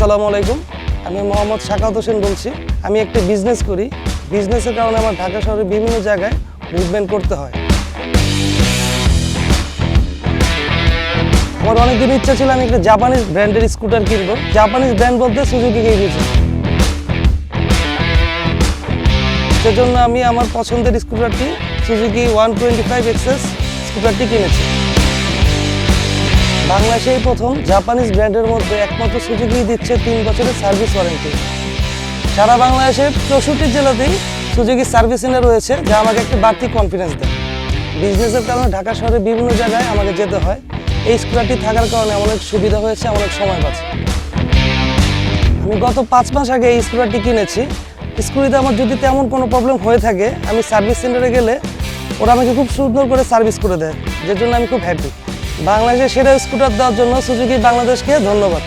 আসসালামু আলাইকুম। আমি মোহাম্মদ শাকাওয়াত হোসেন বলছি। আমি একটা বিজনেস করি। বিজনেসের কারণে আমার ঢাকা শহরে বিভিন্ন জায়গায় মুভমেন্ট করতে হয়। আমার অনেকদিন ইচ্ছা ছিল আমি একটা জাপানিজ ব্র্যান্ডের স্কুটার কিনবো। জাপানিজ ব্র্যান্ড বলতে সুজুকিকেই বুঝি। সেজন্য আমি আমার পছন্দের স্কুটারটি সুজুকি 125 এক্সএস স্কুটারটি কিনেছি। বাংলাদেশেই প্রথম জাপানিজ ব্র্যান্ডের মধ্যে একমাত্র সুজুকি দিচ্ছে 3 বছরের সার্ভিস ওয়ারেন্টি। সারা বাংলাদেশের 64 জেলাতেই সুজুকি সার্ভিস সেন্টার রয়েছে, যা আমাকে একটা বাড়তি কনফিডেন্স দেয়। বিজনেসের কারণে ঢাকা শহরে বিভিন্ন জায়গায় আমাকে যেতে হয়। এই স্কুটারটি থাকার কারণে অনেক সুবিধা হয়েছে, অনেক সময় বাঁচে। আমি গত 5 মাস আগে এই স্কুটারটি কিনেছি। স্কুটিতে আমার যদি তেমন কোনো প্রবলেম হয়ে থাকে, আমি সার্ভিস সেন্টারে গেলে ওরা আমাকে খুব সুন্দর করে সার্ভিস করে দেয়, যার জন্য আমি খুব হ্যাপি। বাংলাদেশে সেরা স্কুটার দেওয়ার জন্য সুজুকি বাংলাদেশকে ধন্যবাদ।